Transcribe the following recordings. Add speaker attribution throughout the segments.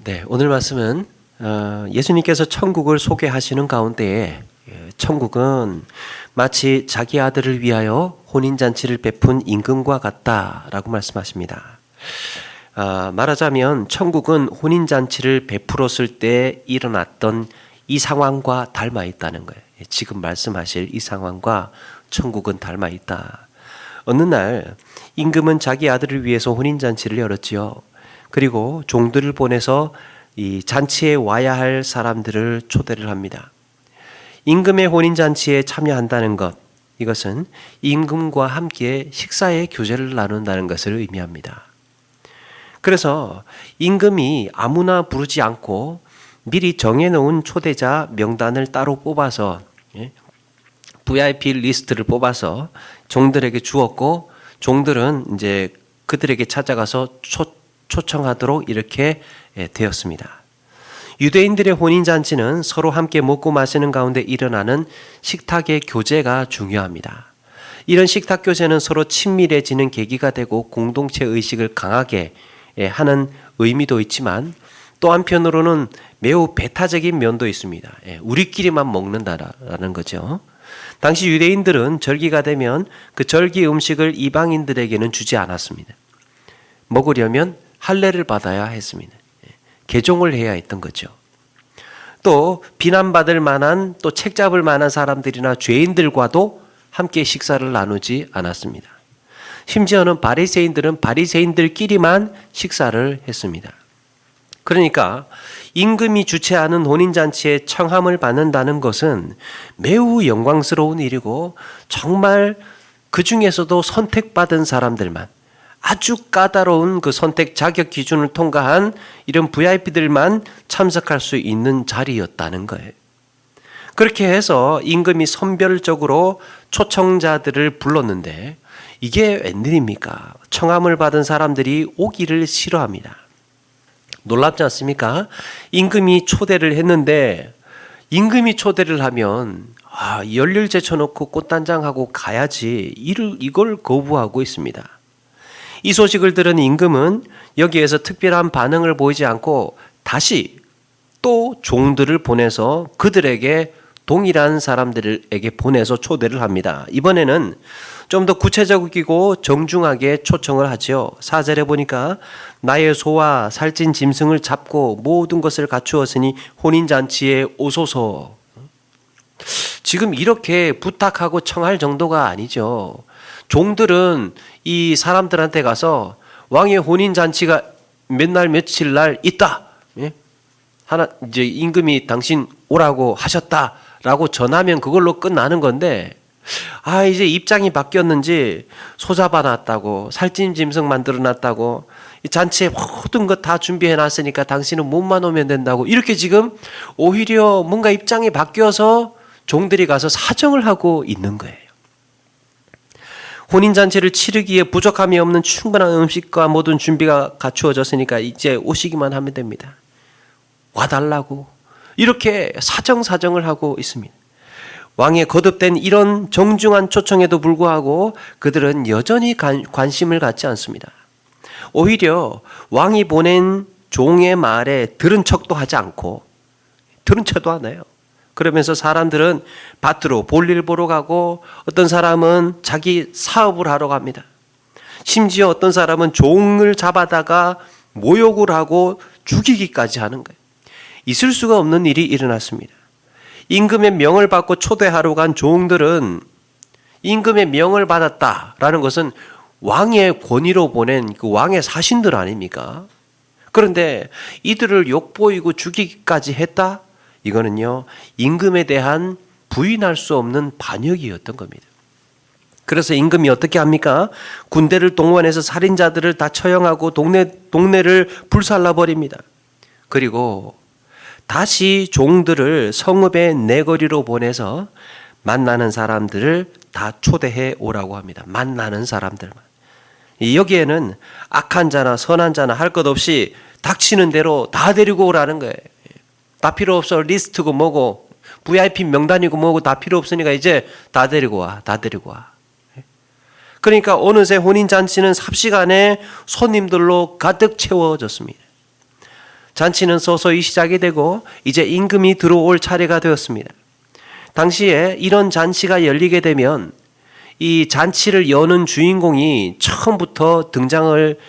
Speaker 1: 네, 오늘 말씀은 예수님께서 천국을 소개하시는 가운데에 천국은 마치 자기 아들을 위하여 혼인잔치를 베푼 임금과 같다라고 말씀하십니다. 말하자면 천국은 혼인잔치를 베풀었을 때 일어났던 이 상황과 닮아 있다는 거예요. 지금 말씀하실 이 상황과 천국은 닮아 있다. 어느 날 임금은 자기 아들을 위해서 혼인잔치를 열었지요. 그리고 종들을 보내서 이 잔치에 와야 할 사람들을 초대를 합니다. 임금의 혼인잔치에 참여한다는 것, 이것은 임금과 함께 식사의 교제를 나눈다는 것을 의미합니다. 그래서 임금이 아무나 부르지 않고 미리 정해놓은 초대자 명단을 따로 뽑아서 VIP 리스트를 뽑아서 종들에게 주었고, 종들은 이제 그들에게 찾아가서 초청하도록 이렇게 되었습니다. 유대인들의 혼인잔치는 서로 함께 먹고 마시는 가운데 일어나는 식탁의 교제가 중요합니다. 이런 식탁 교제는 서로 친밀해지는 계기가 되고 공동체 의식을 강하게 하는 의미도 있지만, 또 한편으로는 매우 배타적인 면도 있습니다. 우리끼리만 먹는다라는 거죠. 당시 유대인들은 절기가 되면 그 절기 음식을 이방인들에게는 주지 않았습니다. 먹으려면 할례를 받아야 했습니다. 개종을 해야 했던 거죠. 또 비난받을 만한, 또 책잡을 만한 사람들이나 죄인들과도 함께 식사를 나누지 않았습니다. 심지어는 바리새인들은 바리새인들끼리만 식사를 했습니다. 그러니까 임금이 주최하는 혼인잔치에 청함을 받는다는 것은 매우 영광스러운 일이고, 정말 그 중에서도 선택받은 사람들만, 아주 까다로운 그 선택 자격 기준을 통과한 이런 VIP들만 참석할 수 있는 자리였다는 거예요. 그렇게 해서 임금이 선별적으로 초청자들을 불렀는데, 이게 웬일입니까? 청함을 받은 사람들이 오기를 싫어합니다. 놀랍지 않습니까? 임금이 초대를 했는데, 임금이 초대를 하면 열일 제쳐놓고 꽃단장하고 가야지, 이걸 거부하고 있습니다. 이 소식을 들은 임금은 여기에서 특별한 반응을 보이지 않고 다시 또 종들을 보내서 그들에게 동일한 사람들에게 보내서 초대를 합니다. 이번에는 좀 더 구체적이고 정중하게 초청을 하죠. 4절에 보니까 나의 소와 살찐 짐승을 잡고 모든 것을 갖추었으니 혼인잔치에 오소서. 지금 이렇게 부탁하고 청할 정도가 아니죠. 종들은 이 사람들한테 가서 왕의 혼인잔치가 몇 날 며칠 날 있다. 이제 임금이 당신 오라고 하셨다라고 전하면 그걸로 끝나는 건데, 이제 입장이 바뀌었는지 소 잡아놨다고, 살찐 짐승 만들어놨다고, 이 잔치에 모든 것 다 준비해놨으니까 당신은 몸만 오면 된다고, 이렇게 지금 오히려 뭔가 입장이 바뀌어서 종들이 가서 사정을 하고 있는 거예요. 혼인잔치를 치르기에 부족함이 없는 충분한 음식과 모든 준비가 갖추어졌으니까 이제 오시기만 하면 됩니다. 와달라고 이렇게 사정을 하고 있습니다. 왕의 거듭된 이런 정중한 초청에도 불구하고 그들은 여전히 관심을 갖지 않습니다. 오히려 왕이 보낸 종의 말에 들은 척도 하지 않고, 들은 척도 안 해요. 그러면서 사람들은 밭으로 볼일 보러 가고, 어떤 사람은 자기 사업을 하러 갑니다. 심지어 어떤 사람은 종을 잡아다가 모욕을 하고 죽이기까지 하는 거예요. 있을 수가 없는 일이 일어났습니다. 임금의 명을 받고 초대하러 간 종들은 임금의 명을 받았다라는 것은 왕의 권위로 보낸 그 왕의 사신들 아닙니까? 그런데 이들을 욕보이고 죽이기까지 했다? 이거는요, 임금에 대한 부인할 수 없는 반역이었던 겁니다. 그래서 임금이 어떻게 합니까? 군대를 동원해서 살인자들을 다 처형하고 동네를 불살라버립니다. 그리고 다시 종들을 성읍의 내거리로 보내서 만나는 사람들을 다 초대해 오라고 합니다. 만나는 사람들만. 여기에는 악한 자나 선한 자나 할 것 없이 닥치는 대로 다 데리고 오라는 거예요. 다 필요 없어. 리스트고 뭐고 VIP 명단이고 뭐고 다 필요 없으니까 이제 다 데리고 와. 그러니까 어느새 혼인잔치는 삽시간에 손님들로 가득 채워졌습니다. 잔치는 서서히 시작이 되고 이제 임금이 들어올 차례가 되었습니다. 당시에 이런 잔치가 열리게 되면 이 잔치를 여는 주인공이 처음부터 등장을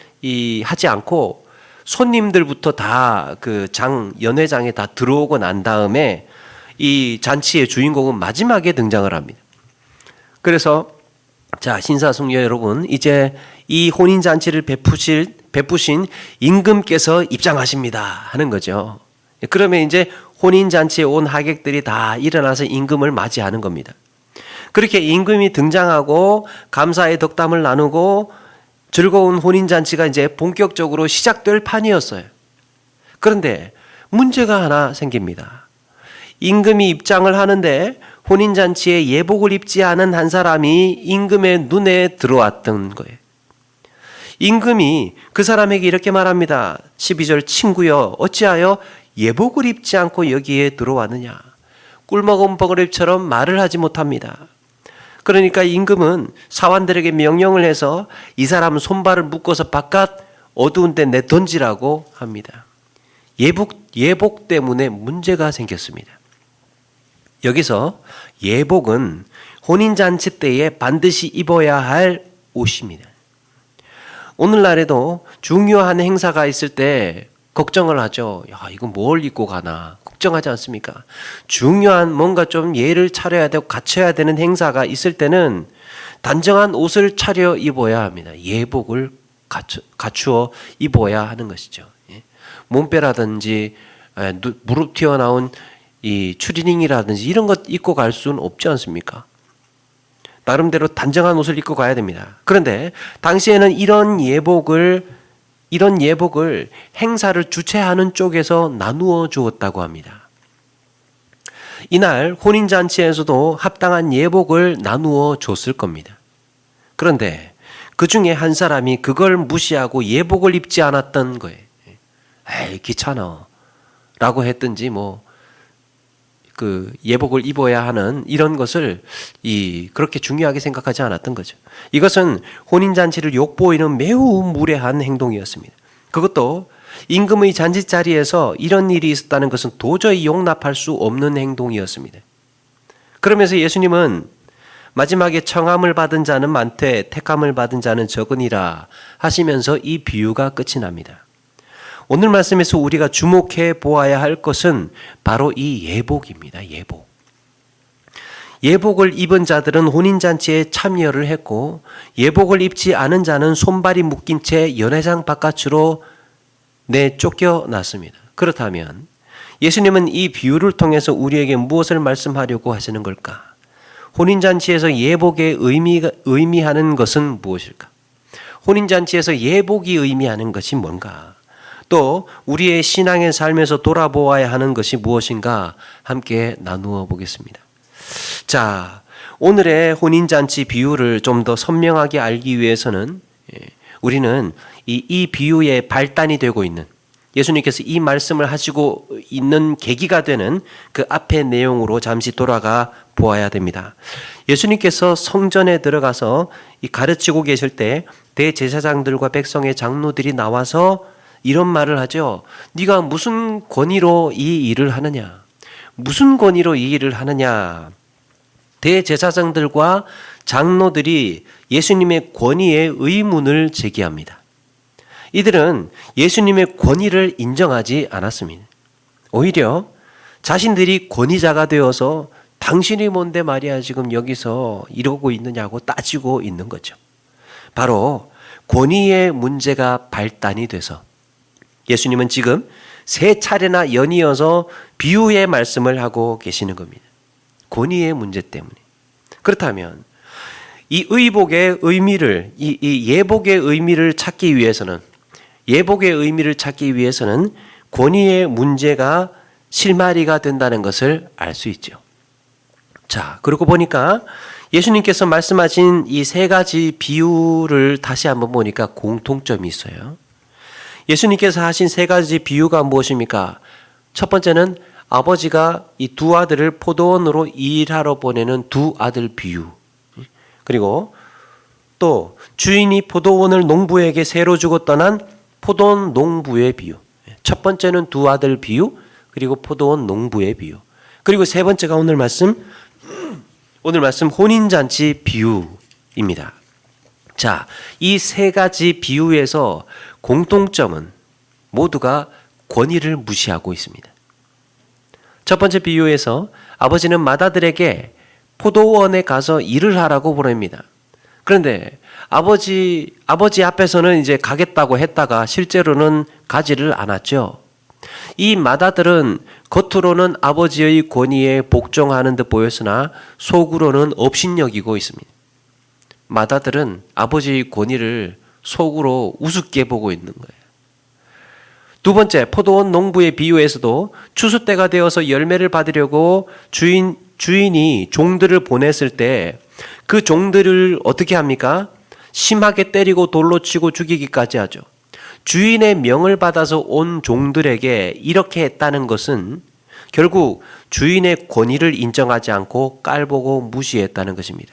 Speaker 1: 하지 않고 손님들부터 다 그 연회장에 다 들어오고 난 다음에 이 잔치의 주인공은 마지막에 등장을 합니다. 그래서 자, 신사숙녀 여러분, 이제 이 혼인잔치를 베푸신 임금께서 입장하십니다 하는 거죠. 그러면 이제 혼인잔치에 온 하객들이 다 일어나서 임금을 맞이하는 겁니다. 그렇게 임금이 등장하고 감사의 덕담을 나누고 즐거운 혼인잔치가 이제 본격적으로 시작될 판이었어요. 그런데 문제가 하나 생깁니다. 임금이 입장을 하는데 혼인잔치에 예복을 입지 않은 한 사람이 임금의 눈에 들어왔던 거예요. 임금이 그 사람에게 이렇게 말합니다. 12절, 친구여, 어찌하여 예복을 입지 않고 여기에 들어왔느냐. 꿀먹은 버그랩처럼 말을 하지 못합니다. 그러니까 임금은 사환들에게 명령을 해서 이 사람 손발을 묶어서 바깥 어두운 데 내던지라고 합니다. 예복 때문에 문제가 생겼습니다. 여기서 예복은 혼인잔치 때에 반드시 입어야 할 옷입니다. 오늘날에도 중요한 행사가 있을 때 걱정을 하죠. 야, 이거 뭘 입고 가나 걱정하지 않습니까? 중요한 뭔가 좀 예를 차려야 되고 갖춰야 되는 행사가 있을 때는 단정한 옷을 차려 입어야 합니다. 예복을 갖추어 입어야 하는 것이죠. 몸빼라든지 무릎 튀어나온 이 추리닝이라든지 이런 것 입고 갈 수는 없지 않습니까? 나름대로 단정한 옷을 입고 가야 됩니다. 그런데 당시에는 이런 예복을 행사를 주최하는 쪽에서 나누어 주었다고 합니다. 이날 혼인잔치에서도 합당한 예복을 나누어 줬을 겁니다. 그런데 그 중에 한 사람이 그걸 무시하고 예복을 입지 않았던 거예요. 에이, 귀찮아 라고 했든지 그 예복을 입어야 하는 이런 것을 그렇게 중요하게 생각하지 않았던 거죠. 이것은 혼인잔치를 욕보이는 매우 무례한 행동이었습니다. 그것도 임금의 잔치 자리에서 이런 일이 있었다는 것은 도저히 용납할 수 없는 행동이었습니다. 그러면서 예수님은 마지막에 청함을 받은 자는 많되 택함을 받은 자는 적으니라 하시면서 이 비유가 끝이 납니다. 오늘 말씀에서 우리가 주목해 보아야 할 것은 바로 이 예복입니다. 예복. 예복을 입은 자들은 혼인잔치에 참여를 했고 예복을 입지 않은 자는 손발이 묶인 채 연회장 바깥으로 내쫓겨났습니다. 그렇다면 예수님은 이 비유를 통해서 우리에게 무엇을 말씀하려고 하시는 걸까? 혼인잔치에서 예복의 의미하는 것은 무엇일까? 혼인잔치에서 예복이 의미하는 것이 뭔가? 또 우리의 신앙의 삶에서 돌아보아야 하는 것이 무엇인가 함께 나누어 보겠습니다. 자, 오늘의 혼인잔치 비유를 좀 더 선명하게 알기 위해서는 우리는 이 비유의 발단이 되고 있는 예수님께서 이 말씀을 하시고 있는 계기가 되는 그 앞의 내용으로 잠시 돌아가 보아야 됩니다. 예수님께서 성전에 들어가서 가르치고 계실 때 대제사장들과 백성의 장로들이 나와서 이런 말을 하죠. 네가 무슨 권위로 이 일을 하느냐? 무슨 권위로 이 일을 하느냐? 대제사장들과 장로들이 예수님의 권위에 의문을 제기합니다. 이들은 예수님의 권위를 인정하지 않았습니다. 오히려 자신들이 권위자가 되어서 당신이 뭔데 말이야 지금 여기서 이러고 있느냐고 따지고 있는 거죠. 바로 권위의 문제가 발단이 돼서 예수님은 지금 3차례나 연이어서 비유의 말씀을 하고 계시는 겁니다. 권위의 문제 때문에. 그렇다면 이 의복의 의미를 이 예복의 의미를 찾기 위해서는 권위의 문제가 실마리가 된다는 것을 알 수 있죠. 자, 그러고 보니까 예수님께서 말씀하신 이 3가지 비유를 다시 한번 보니까 공통점이 있어요. 예수님께서 하신 3가지 비유가 무엇입니까? 첫 번째는 아버지가 이 2 아들을 포도원으로 일하러 보내는 2 아들 비유. 그리고 또 주인이 포도원을 농부에게 새로 주고 떠난 포도원 농부의 비유. 첫 번째는 두 아들 비유, 그리고 포도원 농부의 비유. 그리고 세 번째가 오늘 말씀 혼인잔치 비유입니다. 자, 이 세 가지 비유에서 공통점은 모두가 권위를 무시하고 있습니다. 첫 번째 비유에서 아버지는 맏아들에게 포도원에 가서 일을 하라고 보냅니다. 그런데 아버지 앞에서는 이제 가겠다고 했다가 실제로는 가지를 않았죠. 이 맏아들은 겉으로는 아버지의 권위에 복종하는 듯 보였으나 속으로는 업신여기고 있습니다. 맏아들은 아버지의 권위를 속으로 우습게 보고 있는 거예요. 두 번째, 포도원 농부의 비유에서도 추수 때가 되어서 열매를 받으려고 주인이 종들을 보냈을 때 그 종들을 어떻게 합니까? 심하게 때리고 돌로 치고 죽이기까지 하죠. 주인의 명을 받아서 온 종들에게 이렇게 했다는 것은 결국 주인의 권위를 인정하지 않고 깔보고 무시했다는 것입니다.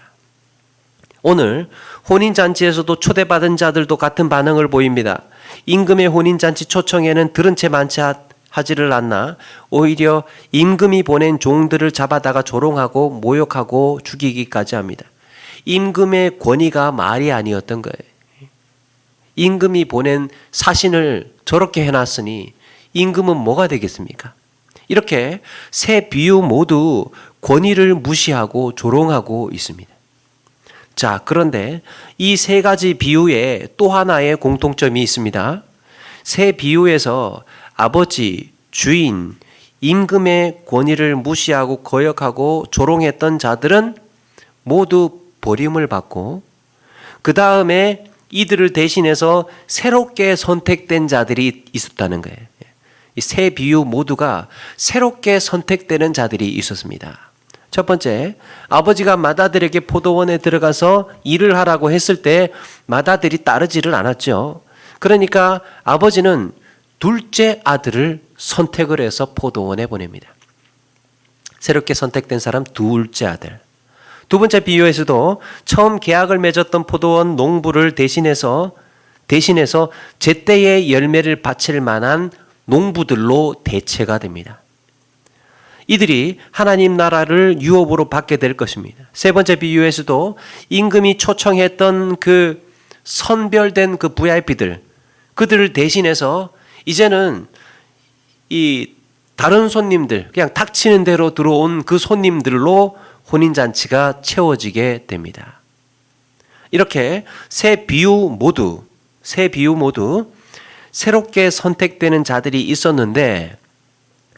Speaker 1: 오늘 혼인잔치에서도 초대받은 자들도 같은 반응을 보입니다. 임금의 혼인잔치 초청에는 들은 채 많지 하지를 않나 오히려 임금이 보낸 종들을 잡아다가 조롱하고 모욕하고 죽이기까지 합니다. 임금의 권위가 말이 아니었던 거예요. 임금이 보낸 사신을 저렇게 해놨으니 임금은 뭐가 되겠습니까? 이렇게 세 비유 모두 권위를 무시하고 조롱하고 있습니다. 자, 그런데 이 세 가지 비유에 또 하나의 공통점이 있습니다. 세 비유에서 아버지, 주인, 임금의 권위를 무시하고 거역하고 조롱했던 자들은 모두 버림을 받고 그 다음에 이들을 대신해서 새롭게 선택된 자들이 있었다는 거예요. 이 세 비유 모두가 새롭게 선택되는 자들이 있었습니다. 첫 번째, 아버지가 맏아들에게 포도원에 들어가서 일을 하라고 했을 때 맏아들이 따르지를 않았죠. 그러니까 아버지는 둘째 아들을 선택을 해서 포도원에 보냅니다. 새롭게 선택된 사람 둘째 아들. 두 번째 비유에서도 처음 계약을 맺었던 포도원 농부를 대신해서 제때의 열매를 바칠 만한 농부들로 대체가 됩니다. 이들이 하나님 나라를 유업으로 받게 될 것입니다. 세 번째 비유에서도 임금이 초청했던 그 선별된 그 VIP들, 그들을 대신해서 이제는 이 다른 손님들, 그냥 닥치는 대로 들어온 그 손님들로 혼인잔치가 채워지게 됩니다. 이렇게 세 비유 모두 새롭게 선택되는 자들이 있었는데,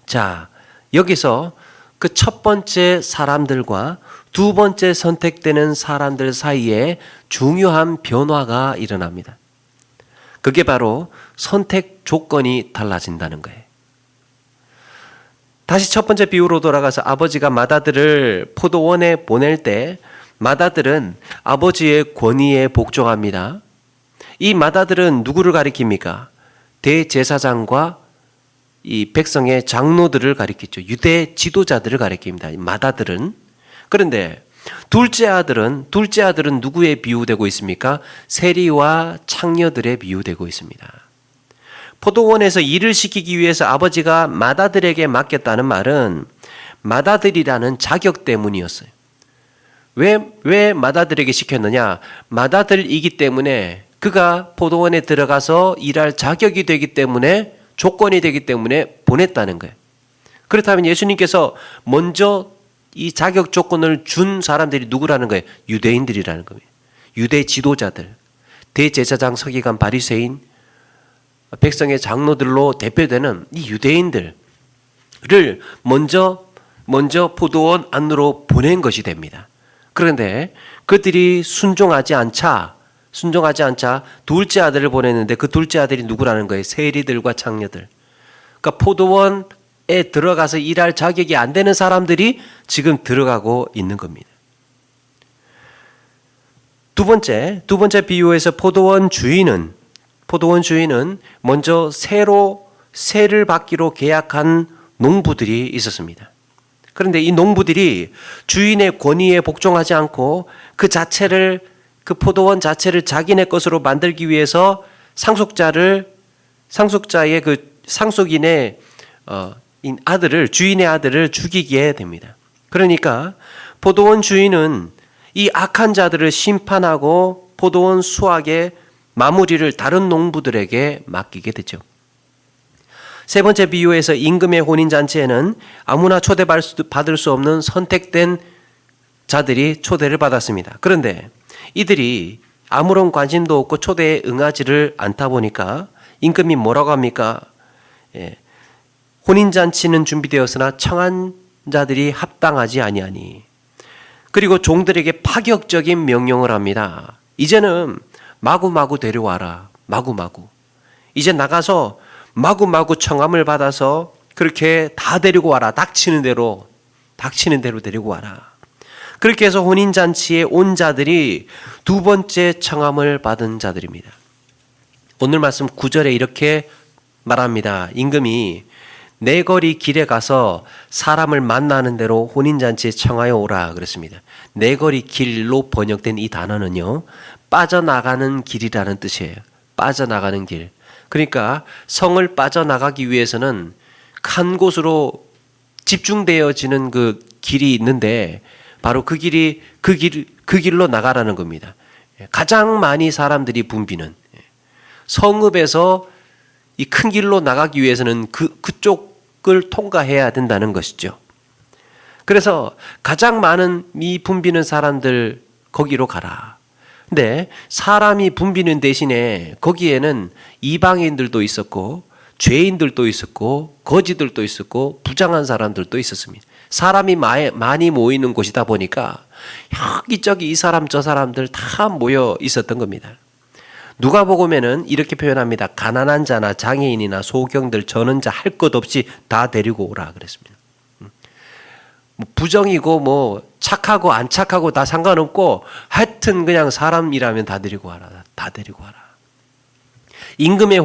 Speaker 1: 자, 여기서 그 첫 번째 사람들과 두 번째 선택되는 사람들 사이에 중요한 변화가 일어납니다. 그게 바로 선택 조건이 달라진다는 거예요. 다시 첫 번째 비유로 돌아가서 아버지가 맏아들을 포도원에 보낼 때 맏아들은 아버지의 권위에 복종합니다. 이 맏아들은 누구를 가리킵니까? 대제사장과 이 백성의 장로들을 가리키죠. 유대 지도자들을 가리킵니다. 맏아들은. 그런데 둘째 아들은 누구에 비유되고 있습니까? 세리와 창녀들에 비유되고 있습니다. 포도원에서 일을 시키기 위해서 아버지가 맏아들에게 맡겼다는 말은 맏아들이라는 자격 때문이었어요. 왜 맏아들에게 시켰느냐? 맏아들이기 때문에 그가 포도원에 들어가서 일할 자격이 되기 때문에, 조건이 되기 때문에 보냈다는 거예요. 그렇다면 예수님께서 먼저 이 자격 조건을 준 사람들이 누구라는 거예요? 유대인들이라는 겁니다. 유대 지도자들, 대제사장, 서기관, 바리새인, 백성의 장로들로 대표되는 이 유대인들을 먼저 포도원 안으로 보낸 것이 됩니다. 그런데 그들이 순종하지 않자 둘째 아들을 보냈는데 그 둘째 아들이 누구라는 거예요? 세리들과 창녀들. 그러니까 포도원에 들어가서 일할 자격이 안 되는 사람들이 지금 들어가고 있는 겁니다. 두 번째 비유에서 포도원 주인은 먼저 세를 받기로 계약한 농부들이 있었습니다. 그런데 이 농부들이 주인의 권위에 복종하지 않고 그 포도원 자체를 자기네 것으로 만들기 위해서 상속자의 그 상속인의 주인의 아들을 죽이게 됩니다. 그러니까 포도원 주인은 이 악한 자들을 심판하고 포도원 수확의 마무리를 다른 농부들에게 맡기게 되죠. 세 번째 비유에서 임금의 혼인잔치에는 아무나 초대받을 수 없는 선택된 자들이 초대를 받았습니다. 그런데 이들이 아무런 관심도 없고 초대에 응하지를 않다 보니까 임금이 뭐라고 합니까? 혼인잔치는 준비되었으나 청한 자들이 합당하지 아니하니. 그리고 종들에게 파격적인 명령을 합니다. 이제는 마구마구 데려와라. 마구마구. 이제 나가서 마구마구 청함을 받아서 그렇게 다 데리고 와라. 닥치는 대로 데리고 와라. 그렇게 해서 혼인잔치에 온 자들이 두 번째 청함을 받은 자들입니다. 오늘 말씀 9절에 이렇게 말합니다. 임금이 내 거리 길에 가서 사람을 만나는 대로 혼인잔치에 청하여 오라 그랬습니다. 내 거리 길로 번역된 이 단어는요, 빠져나가는 길이라는 뜻이에요. 빠져나가는 길. 그러니까 성을 빠져나가기 위해서는 한 곳으로 집중되어지는 그 길이 있는데 바로 그 길로 나가라는 겁니다. 가장 많이 사람들이 붐비는 성읍에서 이 큰 길로 나가기 위해서는 그쪽을 통과해야 된다는 것이죠. 그래서 가장 많은 이 붐비는 사람들 거기로 가라. 근데 사람이 붐비는 대신에 거기에는 이방인들도 있었고 죄인들도 있었고 거지들도 있었고 부장한 사람들도 있었습니다. 사람이 많이 모이는 곳이다 보니까 여기저기 이 사람 저 사람들 다 모여 있었던 겁니다. 누가복음에는 이렇게 표현합니다. 가난한 자나 장애인이나 소경들 저는 자 할 것 없이 다 데리고 오라 그랬습니다. 부정이고 뭐 착하고 안 착하고 다 상관없고 하여튼 그냥 사람이라면 다 데리고 와라. 다 데리고 와라. 임금의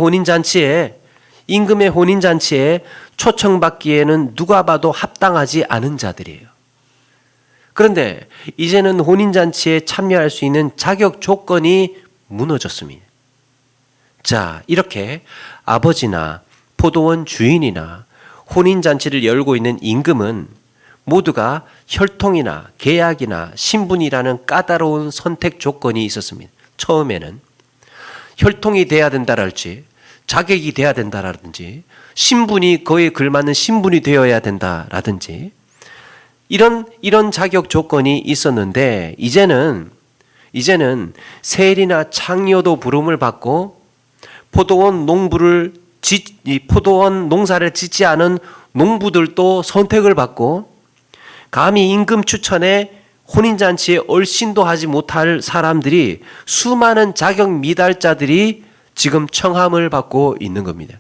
Speaker 1: 혼인잔치에 초청받기에는 누가 봐도 합당하지 않은 자들이에요. 그런데 이제는 혼인잔치에 참여할 수 있는 자격 조건이 무너졌습니다. 자, 이렇게 아버지나 포도원 주인이나 혼인잔치를 열고 있는 임금은 모두가 혈통이나 계약이나 신분이라는 까다로운 선택 조건이 있었습니다. 처음에는 혈통이 돼야 된다랄지 자격이 돼야 된다라든지 신분이 그에 걸맞는 신분이 되어야 된다라든지 이런 자격 조건이 있었는데 이제는 세리나 창녀도 부름을 받고 포도원 농사를 짓지 않은 농부들도 선택을 받고 감히 임금 추천에 혼인잔치에 얼씬도 하지 못할 사람들이 수많은 자격 미달자들이 지금 청함을 받고 있는 겁니다.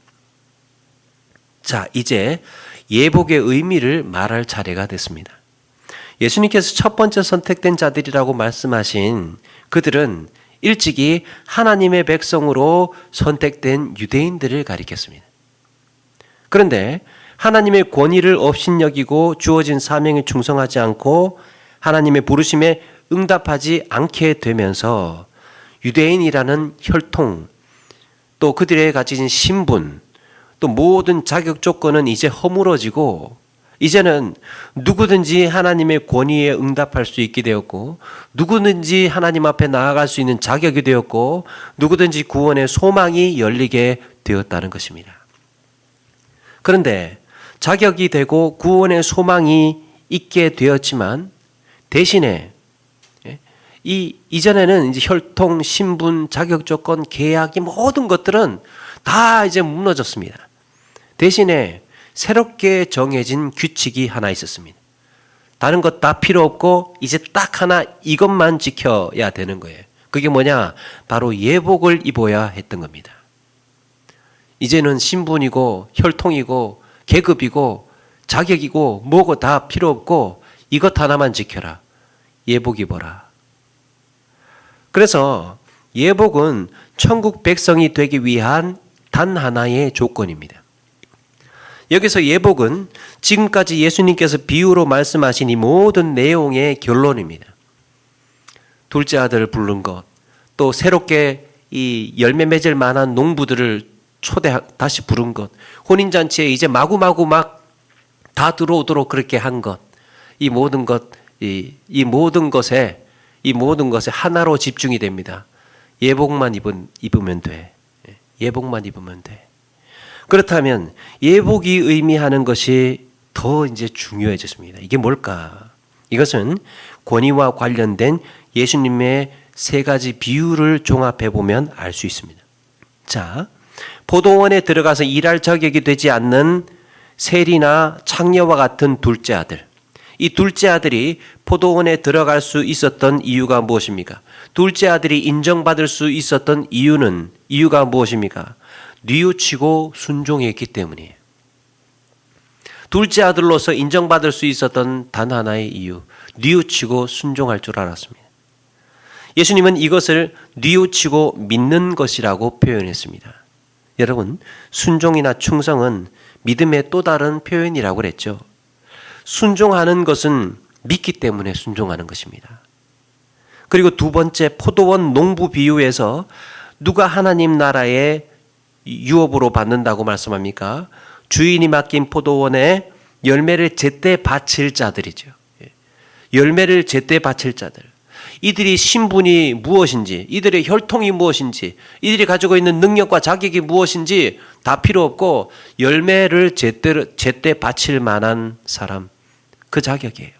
Speaker 1: 자, 이제 예복의 의미를 말할 차례가 됐습니다. 예수님께서 첫 번째 선택된 자들이라고 말씀하신 그들은 일찍이 하나님의 백성으로 선택된 유대인들을 가리켰습니다. 그런데 하나님의 권위를 업신여기고 주어진 사명에 충성하지 않고 하나님의 부르심에 응답하지 않게 되면서 유대인이라는 혈통, 또 그들의 가진 신분, 또 모든 자격 조건은 이제 허물어지고 이제는 누구든지 하나님의 권위에 응답할 수 있게 되었고 누구든지 하나님 앞에 나아갈 수 있는 자격이 되었고 누구든지 구원의 소망이 열리게 되었다는 것입니다. 그런데 자격이 되고 구원의 소망이 있게 되었지만 대신에 이전에는 이제 혈통, 신분, 자격 조건, 계약이 모든 것들은 다 이제 무너졌습니다. 대신에 새롭게 정해진 규칙이 하나 있었습니다. 다른 것 다 필요 없고 이제 딱 하나 이것만 지켜야 되는 거예요. 그게 뭐냐? 바로 예복을 입어야 했던 겁니다. 이제는 신분이고 혈통이고 계급이고 자격이고 뭐고 다 필요 없고 이것 하나만 지켜라. 예복 입어라. 그래서 예복은 천국 백성이 되기 위한 단 하나의 조건입니다. 여기서 예복은 지금까지 예수님께서 비유로 말씀하신 이 모든 내용의 결론입니다. 둘째 아들을 부른 것, 또 새롭게 이 열매 맺을 만한 농부들을 다시 부른 것, 혼인잔치에 이제 마구마구 막 다 들어오도록 그렇게 한 것, 이 모든 것에 하나로 집중이 됩니다. 예복만 입으면 돼. 예복만 입으면 돼. 그렇다면 예복이 의미하는 것이 더 이제 중요해졌습니다. 이게 뭘까? 이것은 권위와 관련된 예수님의 세 가지 비유를 종합해 보면 알 수 있습니다. 자, 포도원에 들어가서 일할 자격이 되지 않는 세리나 창녀와 같은 둘째 아들. 이 둘째 아들이 포도원에 들어갈 수 있었던 이유가 무엇입니까? 둘째 아들이 인정받을 수 있었던 이유가 무엇입니까? 뉘우치고 순종했기 때문이에요. 둘째 아들로서 인정받을 수 있었던 단 하나의 이유, 뉘우치고 순종할 줄 알았습니다. 예수님은 이것을 뉘우치고 믿는 것이라고 표현했습니다. 여러분, 순종이나 충성은 믿음의 또 다른 표현이라고 그랬죠. 순종하는 것은 믿기 때문에 순종하는 것입니다. 그리고 두 번째, 포도원 농부 비유에서 누가 하나님 나라의 유업으로 받는다고 말씀합니까? 주인이 맡긴 포도원에 열매를 제때 바칠 자들이죠. 열매를 제때 바칠 자들. 이들이 신분이 무엇인지, 이들의 혈통이 무엇인지, 이들이 가지고 있는 능력과 자격이 무엇인지 다 필요 없고 열매를 제때 바칠 만한 사람, 그 자격이에요.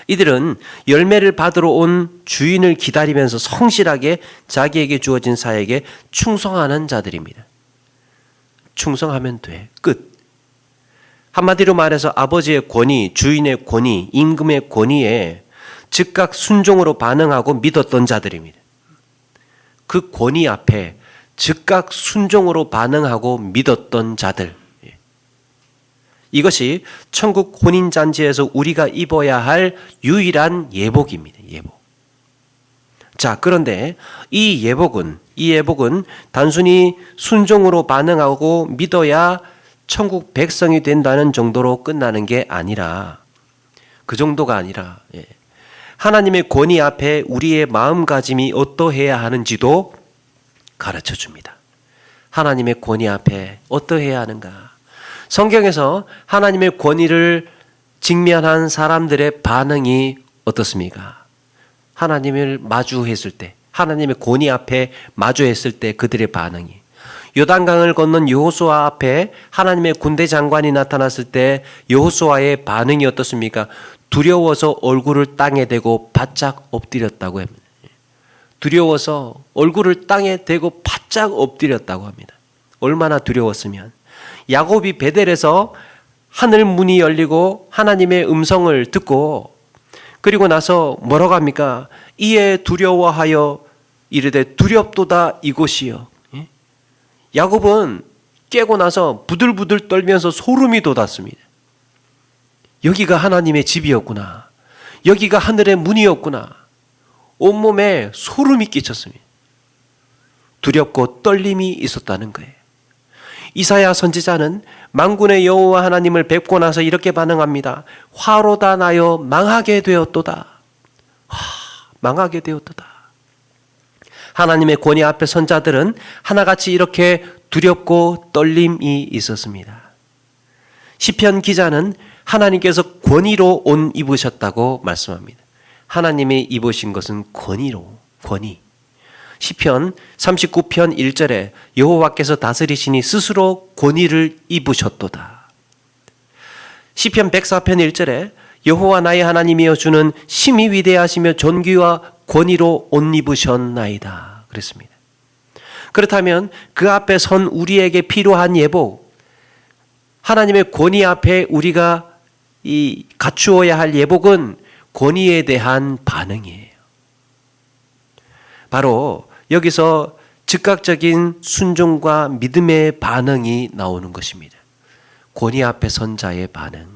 Speaker 1: 이들은 열매를 받으러 온 주인을 기다리면서 성실하게 자기에게 주어진 사역에 충성하는 자들입니다. 충성하면 돼. 끝. 한마디로 말해서 아버지의 권위, 주인의 권위, 임금의 권위에 즉각 순종으로 반응하고 믿었던 자들입니다. 그 권위 앞에 즉각 순종으로 반응하고 믿었던 자들. 이것이 천국 혼인잔치에서 우리가 입어야 할 유일한 예복입니다. 예복. 자, 그런데 이 예복은 단순히 순종으로 반응하고 믿어야 천국 백성이 된다는 정도로 끝나는 게 아니라, 그 정도가 아니라, 하나님의 권위 앞에 우리의 마음가짐이 어떠해야 하는지도 가르쳐 줍니다. 하나님의 권위 앞에 어떠해야 하는가? 성경에서 하나님의 권위를 직면한 사람들의 반응이 어떻습니까? 하나님을 마주했을 때, 하나님의 권위 앞에 마주했을 때 그들의 반응이, 요단강을 건넌 여호수아 앞에 하나님의 군대 장관이 나타났을 때 여호수아의 반응이 어떻습니까? 두려워서 얼굴을 땅에 대고 바짝 엎드렸다고 합니다. 두려워서 얼굴을 땅에 대고 바짝 엎드렸다고 합니다. 얼마나 두려웠으면. 야곱이 베델에서 하늘 문이 열리고 하나님의 음성을 듣고 그리고 나서 뭐라고 합니까? 이에 두려워하여 이르되 두렵도다 이곳이요. 야곱은 깨고 나서 부들부들 떨면서 소름이 돋았습니다. 여기가 하나님의 집이었구나. 여기가 하늘의 문이었구나. 온몸에 소름이 끼쳤습니다. 두렵고 떨림이 있었다는 거예요. 이사야 선지자는 만군의 여호와 하나님을 뵙고 나서 이렇게 반응합니다. 화로다 나여 망하게 되었도다. 망하게 되었도다. 하나님의 권위 앞에 선 자들은 하나같이 이렇게 두렵고 떨림이 있었습니다. 시편 기자는 하나님께서 권위로 옷 입으셨다고 말씀합니다. 하나님이 입으신 것은 권위. 시편 39편 1절에 여호와께서 다스리시니 스스로 권위를 입으셨도다. 시편 104편 1절에 여호와 나의 하나님이여 주는 심히 위대하시며 존귀와 권위로 옷 입으셨나이다 그랬습니다. 그렇다면 그 앞에 선 우리에게 필요한 예복, 하나님의 권위 앞에 우리가 갖추어야 할 예복은 권위에 대한 반응이에요. 바로 여기서 즉각적인 순종과 믿음의 반응이 나오는 것입니다. 권위 앞에 선 자의 반응.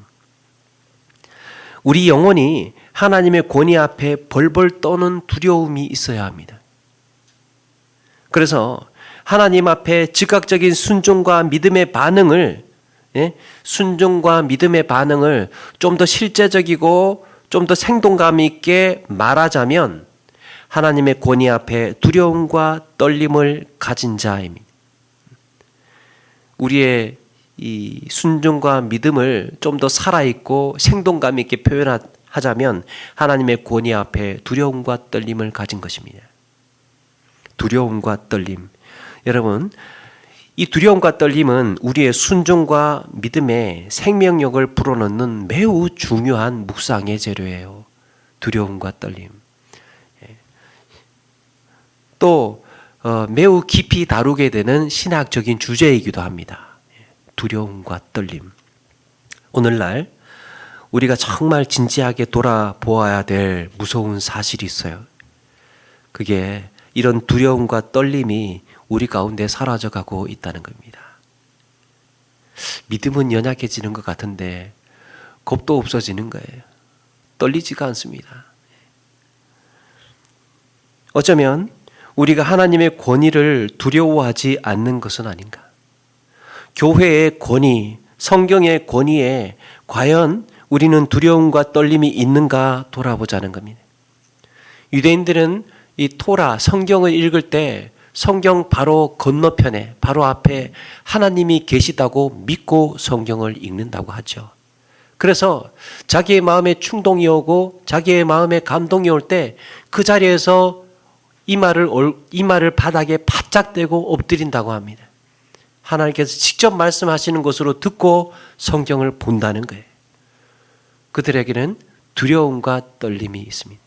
Speaker 1: 우리 영혼이 하나님의 권위 앞에 벌벌 떠는 두려움이 있어야 합니다. 그래서 하나님 앞에 즉각적인 순종과 믿음의 반응을 좀 더 실제적이고 좀 더 생동감 있게 말하자면 하나님의 권위 앞에 두려움과 떨림을 가진 자입니다. 우리의 이 순종과 믿음을 좀 더 살아있고 생동감 있게 표현하자면 하나님의 권위 앞에 두려움과 떨림을 가진 것입니다. 두려움과 떨림. 여러분, 이 두려움과 떨림은 우리의 순종과 믿음의 생명력을 불어넣는 매우 중요한 묵상의 재료예요. 두려움과 떨림. 또 매우 깊이 다루게 되는 신학적인 주제이기도 합니다. 두려움과 떨림. 오늘날 우리가 정말 진지하게 돌아보아야 될 무서운 사실이 있어요. 그게 이런 두려움과 떨림이 우리 가운데 사라져가고 있다는 겁니다. 믿음은 연약해지는 것 같은데 겁도 없어지는 거예요. 떨리지가 않습니다. 어쩌면 우리가 하나님의 권위를 두려워하지 않는 것은 아닌가? 교회의 권위, 성경의 권위에 과연 우리는 두려움과 떨림이 있는가 돌아보자는 겁니다. 유대인들은 이 토라, 성경을 읽을 때 성경 바로 건너편에, 바로 앞에 하나님이 계시다고 믿고 성경을 읽는다고 하죠. 그래서 자기의 마음에 충동이 오고 자기의 마음에 감동이 올 때 그 자리에서 이마를 바닥에 바짝 대고 엎드린다고 합니다. 하나님께서 직접 말씀하시는 것으로 듣고 성경을 본다는 거예요. 그들에게는 두려움과 떨림이 있습니다.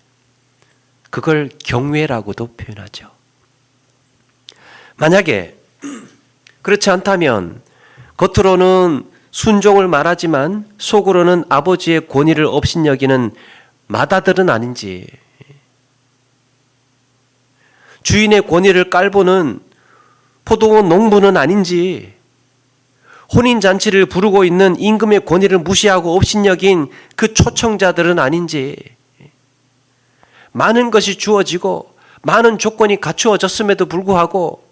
Speaker 1: 그걸 경외라고도 표현하죠. 만약에 그렇지 않다면 겉으로는 순종을 말하지만 속으로는 아버지의 권위를 업신여기는 맏아들은 아닌지, 주인의 권위를 깔보는 포도원 농부는 아닌지, 혼인잔치를 부르고 있는 임금의 권위를 무시하고 업신여긴 그 초청자들은 아닌지, 많은 것이 주어지고 많은 조건이 갖추어졌음에도 불구하고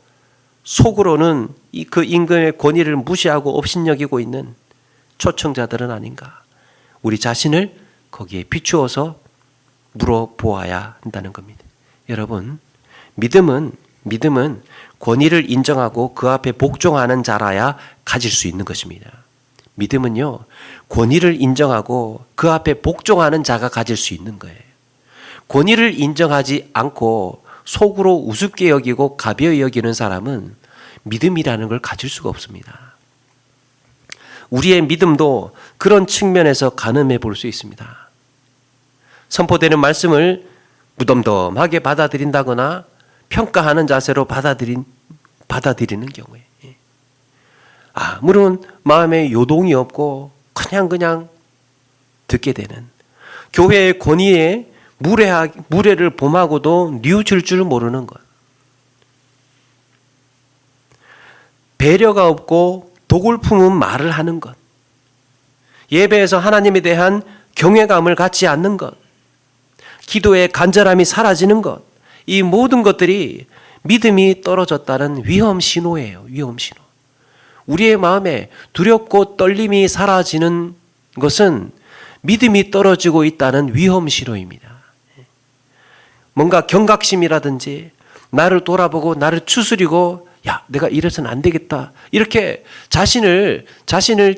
Speaker 1: 속으로는 그 임금의 권위를 무시하고 업신여기고 있는 초청자들은 아닌가? 우리 자신을 거기에 비추어서 물어보아야 한다는 겁니다. 여러분, 믿음은 권위를 인정하고 그 앞에 복종하는 자라야 가질 수 있는 것입니다. 믿음은요, 권위를 인정하고 그 앞에 복종하는 자가 가질 수 있는 거예요. 권위를 인정하지 않고 속으로 우습게 여기고 가벼이 여기는 사람은 믿음이라는 걸 가질 수가 없습니다. 우리의 믿음도 그런 측면에서 가늠해 볼 수 있습니다. 선포되는 말씀을 무덤덤하게 받아들인다거나 평가하는 자세로 받아들이는 경우에 아무런 마음에 요동이 없고 그냥 듣게 되는, 교회의 권위에 무례를 범하고도 뉘우칠 줄 모르는 것, 배려가 없고 독을 품은 말을 하는 것, 예배에서 하나님에 대한 경외감을 갖지 않는 것, 기도의 간절함이 사라지는 것, 이 모든 것들이 믿음이 떨어졌다는 위험 신호예요. 위험 신호. 우리의 마음에 두렵고 떨림이 사라지는 것은 믿음이 떨어지고 있다는 위험 신호입니다. 뭔가 경각심이라든지 나를 돌아보고 나를 추스리고 야, 내가 이래서는 안 되겠다, 이렇게 자신을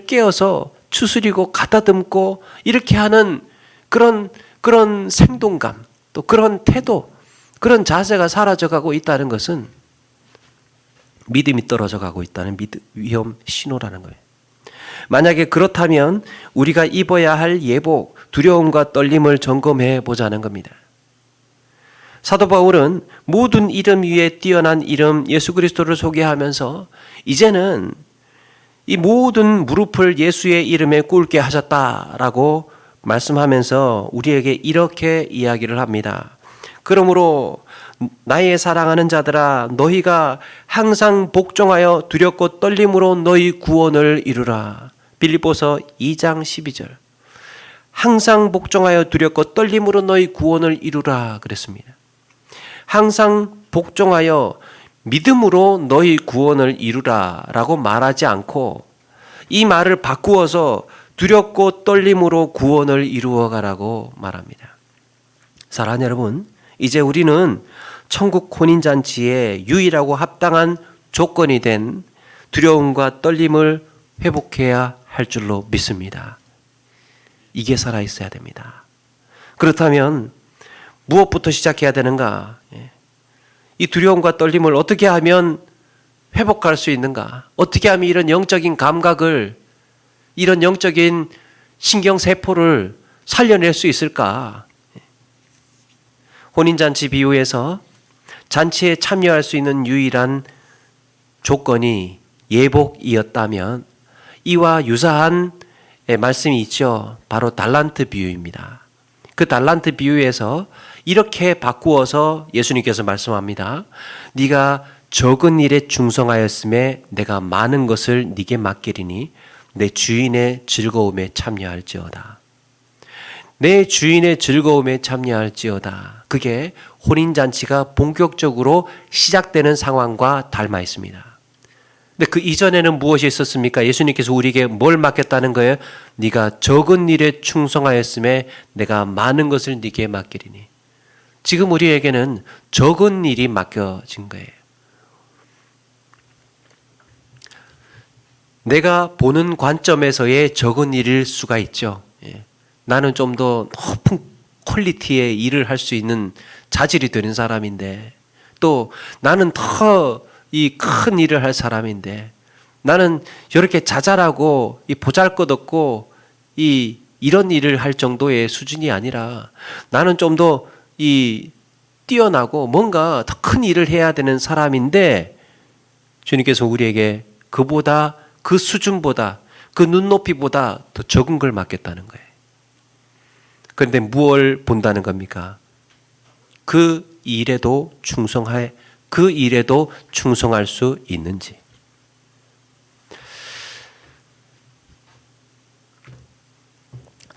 Speaker 1: 깨어서 추스리고 가다듬고 이렇게 하는 그런 생동감, 또 그런 태도, 그런 자세가 사라져가고 있다는 것은 믿음이 떨어져가고 있다는 위험 신호라는 거예요. 만약에 그렇다면 우리가 입어야 할 예복, 두려움과 떨림을 점검해 보자는 겁니다. 사도 바울은 모든 이름 위에 뛰어난 이름 예수 그리스도를 소개하면서 이제는 이 모든 무릎을 예수의 이름에 꿇게 하셨다라고 말씀하면서 우리에게 이렇게 이야기를 합니다. 그러므로 나의 사랑하는 자들아, 너희가 항상 복종하여 두렵고 떨림으로 너희 구원을 이루라. 빌립보서 2장 12절. 항상 복종하여 두렵고 떨림으로 너희 구원을 이루라 그랬습니다. 항상 복종하여 믿음으로 너희 구원을 이루라 라고 말하지 않고 이 말을 바꾸어서 두렵고 떨림으로 구원을 이루어가라고 말합니다. 사랑하는 여러분, 이제 우리는 천국 혼인잔치에 유일하고 합당한 조건이 된 두려움과 떨림을 회복해야 할 줄로 믿습니다. 이게 살아있어야 됩니다. 그렇다면 무엇부터 시작해야 되는가? 이 두려움과 떨림을 어떻게 하면 회복할 수 있는가? 어떻게 하면 이런 영적인 감각을, 이런 영적인 신경세포를 살려낼 수 있을까? 혼인잔치 비유에서 잔치에 참여할 수 있는 유일한 조건이 예복이었다면 이와 유사한 말씀이 있죠. 바로 달란트 비유입니다. 그 달란트 비유에서 이렇게 바꾸어서 예수님께서 말씀합니다. 네가 적은 일에 충성하였음에 내가 많은 것을 네게 맡기리니 내 주인의 즐거움에 참여할지어다. 내 주인의 즐거움에 참여할지어다. 그게 혼인잔치가 본격적으로 시작되는 상황과 닮아 있습니다. 근데 그 이전에는 무엇이 있었습니까? 예수님께서 우리에게 뭘 맡겼다는 거예요? 네가 적은 일에 충성하였음에 내가 많은 것을 네게 맡기리니. 지금 우리에게는 적은 일이 맡겨진 거예요. 내가 보는 관점에서의 적은 일일 수가 있죠. 나는 좀 더 높은 퀄리티의 일을 할 수 있는 자질이 되는 사람인데, 또 나는 더 이 큰 일을 할 사람인데, 나는 이렇게 자잘하고 이 보잘것없고 이런 일을 할 정도의 수준이 아니라 나는 좀 더 이 뛰어나고 뭔가 더 큰 일을 해야 되는 사람인데, 주님께서 우리에게 그보다, 그 수준보다, 그 눈높이보다 더 적은 걸 맡겼다는 거예요. 그런데 무엇을 본다는 겁니까? 그 일에도 충성할 수 있는지.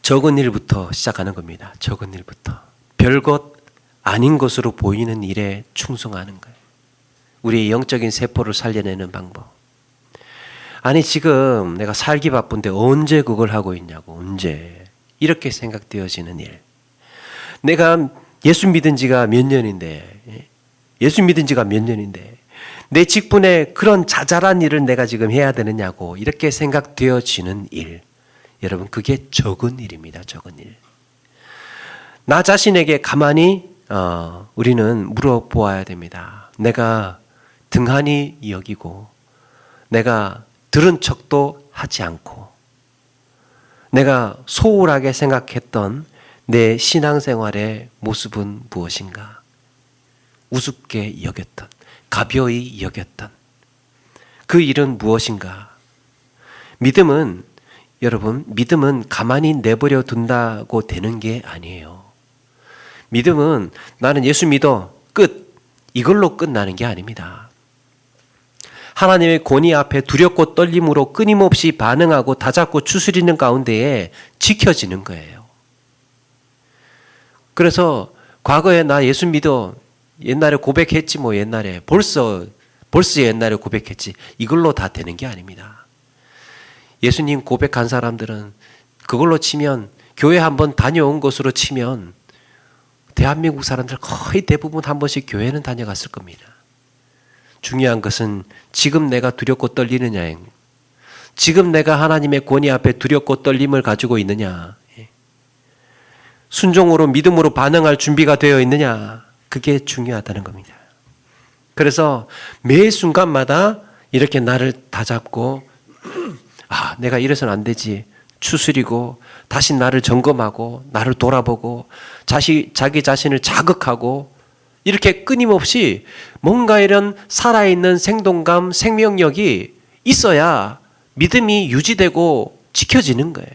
Speaker 1: 적은 일부터 시작하는 겁니다. 적은 일부터. 별것 아닌 것으로 보이는 일에 충성하는 거예요. 우리의 영적인 세포를 살려내는 방법. 아니, 지금 내가 살기 바쁜데 언제 그걸 하고 있냐고, 언제. 이렇게 생각되어지는 일. 내가 예수 믿은 지가 몇 년인데, 내 직분에 그런 자잘한 일을 내가 지금 해야 되느냐고, 이렇게 생각되어지는 일. 여러분, 그게 적은 일입니다. 적은 일. 나 자신에게 가만히 우리는 물어보아야 됩니다. 내가 등한히 여기고, 내가 들은 척도 하지 않고, 내가 소홀하게 생각했던 내 신앙생활의 모습은 무엇인가? 우습게 여겼던, 가벼이 여겼던 그 일은 무엇인가? 믿음은 가만히 내버려 둔다고 되는 게 아니에요. 믿음은 나는 예수 믿어, 끝, 이걸로 끝나는 게 아닙니다. 하나님의 권위 앞에 두렵고 떨림으로 끊임없이 반응하고 다잡고 추스리는 가운데에 지켜지는 거예요. 그래서 과거에 나 예수 믿어, 옛날에 고백했지 뭐, 옛날에 벌써 옛날에 고백했지, 이걸로 다 되는 게 아닙니다. 예수님 고백한 사람들은 그걸로 치면, 교회 한번 다녀온 것으로 치면 대한민국 사람들 거의 대부분 한 번씩 교회는 다녀갔을 겁니다. 중요한 것은 지금 내가 두렵고 떨리느냐, 지금 내가 하나님의 권위 앞에 두렵고 떨림을 가지고 있느냐, 순종으로 믿음으로 반응할 준비가 되어 있느냐, 그게 중요하다는 겁니다. 그래서 매 순간마다 이렇게 나를 다잡고, 내가 이래서는 안 되지, 추스리고 다시 나를 점검하고 나를 돌아보고 자기 자신을 자극하고, 이렇게 끊임없이 뭔가 이런 살아있는 생동감, 생명력이 있어야 믿음이 유지되고 지켜지는 거예요.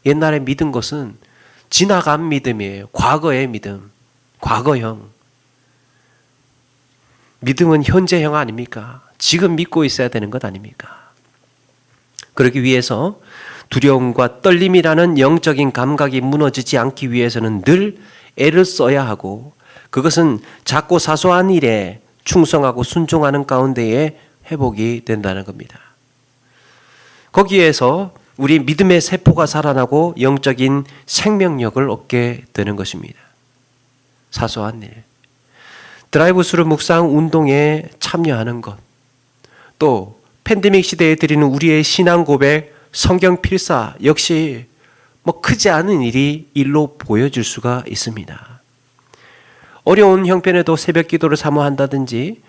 Speaker 1: 옛날에 믿은 것은 지나간 믿음이에요. 과거의 믿음, 과거형. 믿음은 현재형 아닙니까? 지금 믿고 있어야 되는 것 아닙니까? 그러기 위해서 두려움과 떨림이라는 영적인 감각이 무너지지 않기 위해서는 늘 애를 써야 하고, 그것은 작고 사소한 일에 충성하고 순종하는 가운데에 회복이 된다는 겁니다. 거기에서 우리 믿음의 세포가 살아나고 영적인 생명력을 얻게 되는 것입니다. 사소한 일. 드라이브스루 묵상 운동에 참여하는 것, 또 팬데믹 시대에 드리는 우리의 신앙 고백, 성경 필사 역시 크지 않은 일로 보여질 수가 있습니다. 어려운 형편에도 새벽 기도를 사모한다든지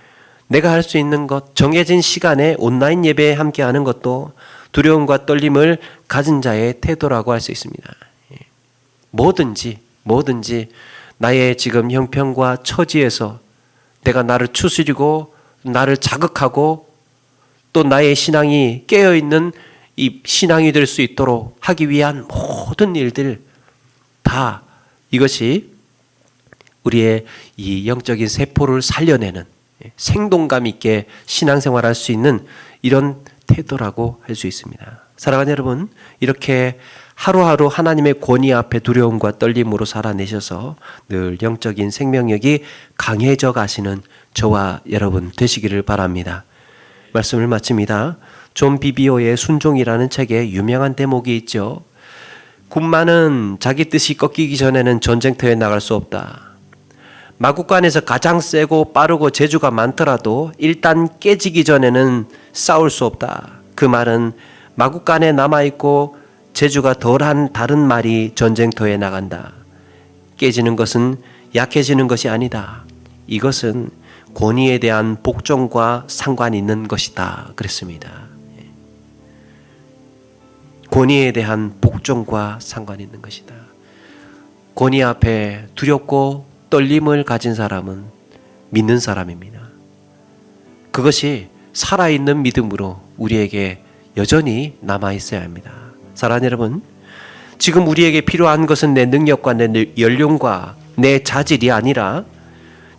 Speaker 1: 내가 할 수 있는 것, 정해진 시간에 온라인 예배에 함께하는 것도 두려움과 떨림을 가진 자의 태도라고 할 수 있습니다. 뭐든지 나의 지금 형편과 처지에서 내가 나를 추스리고 나를 자극하고 또 나의 신앙이 깨어있는 이 신앙이 될 수 있도록 하기 위한 모든 일들 다 이것이 우리의 이 영적인 세포를 살려내는 생동감 있게 신앙생활할 수 있는 이런 태도라고 할 수 있습니다. 사랑하는 여러분, 이렇게 하루하루 하나님의 권위 앞에 두려움과 떨림으로 살아내셔서 늘 영적인 생명력이 강해져 가시는 저와 여러분 되시기를 바랍니다. 말씀을 마칩니다. 존 비비오의 순종이라는 책에 유명한 대목이 있죠. 군마는 자기 뜻이 꺾이기 전에는 전쟁터에 나갈 수 없다. 마국간에서 가장 세고 빠르고 재주가 많더라도 일단 깨지기 전에는 싸울 수 없다. 그 말은 마국간에 남아있고 재주가 덜한 다른 말이 전쟁터에 나간다. 깨지는 것은 약해지는 것이 아니다. 이것은 권위에 대한 복종과 상관이 있는 것이다. 그랬습니다. 권위에 대한 복종과 상관이 있는 것이다. 권위 앞에 두렵고 떨림을 가진 사람은 믿는 사람입니다. 그것이 살아있는 믿음으로 우리에게 여전히 남아있어야 합니다. 사랑하는 여러분, 지금 우리에게 필요한 것은 내 능력과 내 연륜과 내 자질이 아니라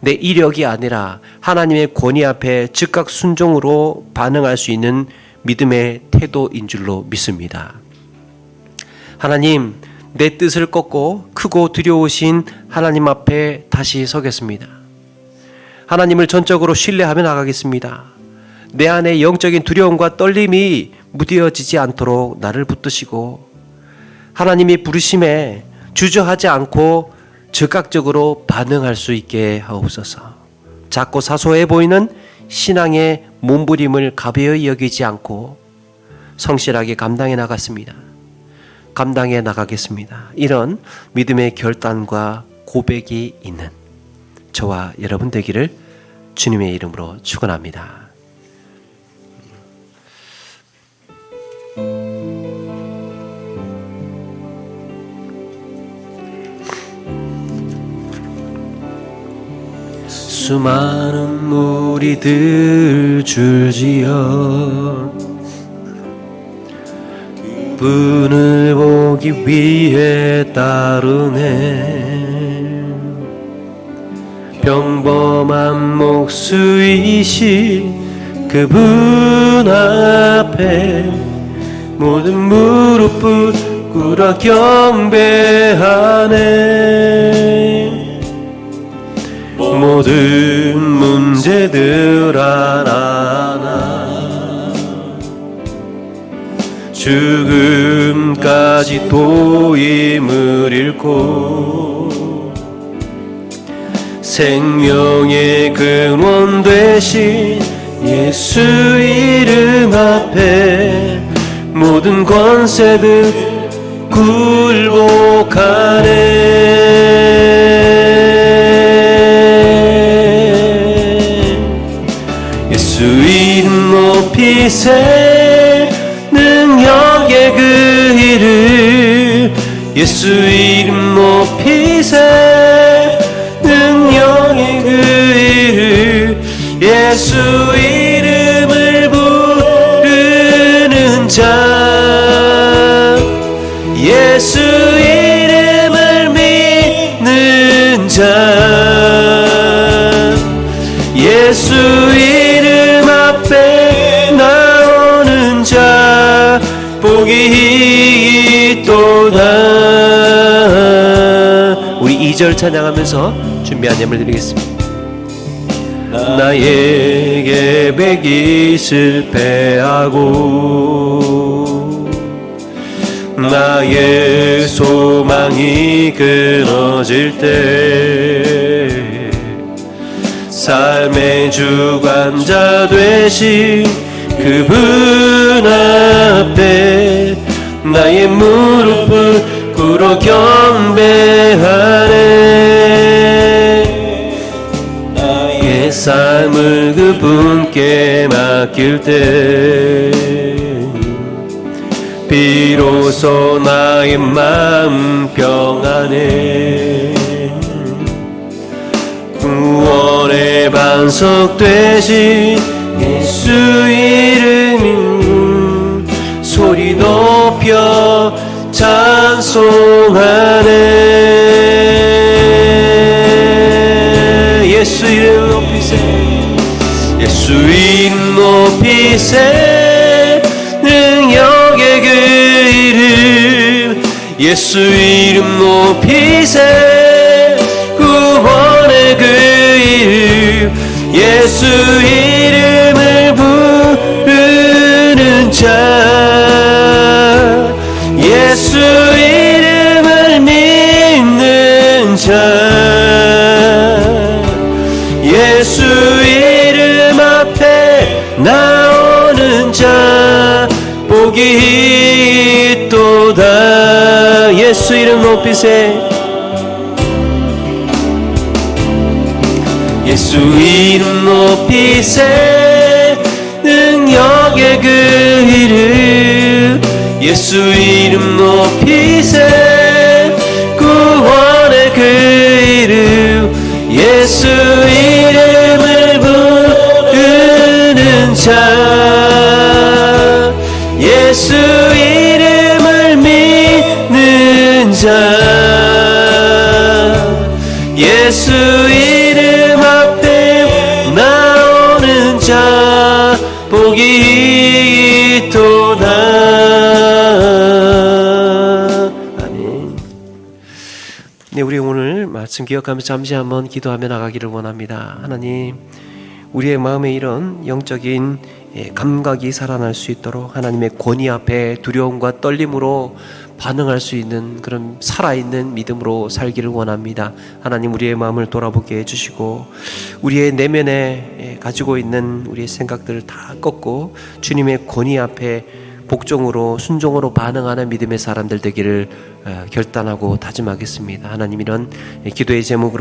Speaker 1: 내 이력이 아니라 하나님의 권위 앞에 즉각 순종으로 반응할 수 있는 믿음의 태도인 줄로 믿습니다. 하나님, 내 뜻을 꺾고 크고 두려우신 하나님 앞에 다시 서겠습니다. 하나님을 전적으로 신뢰하며 나가겠습니다. 내 안에 영적인 두려움과 떨림이 무뎌지지 않도록 나를 붙드시고 하나님이 부르심에 주저하지 않고 즉각적으로 반응할 수 있게 하옵소서. 작고 사소해 보이는 신앙의 몸부림을 가벼이 여기지 않고 성실하게 감당해 나가겠습니다. 이런 믿음의 결단과 고백이 있는 저와 여러분 되기를 주님의 이름으로 축원합니다. 수많은 무리들 줄지어 그분을 보기 위해 따르네. 평범한 목수이신 그분 앞에 모든 무릎을 꿇어 경배하네. 모든 문제들 하나하나 죽음까지 또 힘을 잃고 생명의 근원 되신 예수 이름 앞에 모든 권세들 굴복하네. 예수 이름 높이세 능력의 그 이름 예수 이름 높이세 능력의 그 이름 예수 이름을 부르는 자 예수 이름을 믿는 자 예수 이름 앞에 나오는 자 복이 있도다. 우리 2절 찬양하면서 준비한 예물 드리겠습니다. 나의 계획이 실패하고 나의 소망이 끊어질 때 삶의 주관자 되신 그분 앞에 나의 무릎을 꿇어 경배하네. 나의 삶을 그분께 맡길 때 비로소 나의 마음 평안해. 구원의 반석 되신 예수 이름 소리 높여 찬송하네. 예수 이름 높이세. 예수 이름 높이세. 능력의 그 이름 예수 이름 높이세. 구원의 그 이름 예수 이름을 부르는 자 예수 이름을 믿는 자 예수 이름 앞에 나오는 자 복이 있도다. 예수 이름 높이세. 예수 이름 높이세. 능력의 그 이름 예수 이름 높이세. 구원의 그 이름 예수 이름을 부르는 자 예수 이름을 믿는 자 예수 이름 앞에 나오는 자 복이 있도다. 아멘. 네, 우리 오늘 말씀 기억하면서 잠시 한번 기도하며 나가기를 원합니다. 하나님, 우리의 마음에 이런 영적인 감각이 살아날 수 있도록 하나님의 권위 앞에 두려움과 떨림으로 반응할 수 있는 그런 살아있는 믿음으로 살기를 원합니다. 하나님, 우리의 마음을 돌아보게 해주시고 우리의 내면에 가지고 있는 우리의 생각들을 다 꺾고 주님의 권위 앞에 복종으로 순종으로 반응하는 믿음의 사람들 되기를 결단하고 다짐하겠습니다. 하나님, 이런 기도의 제목으로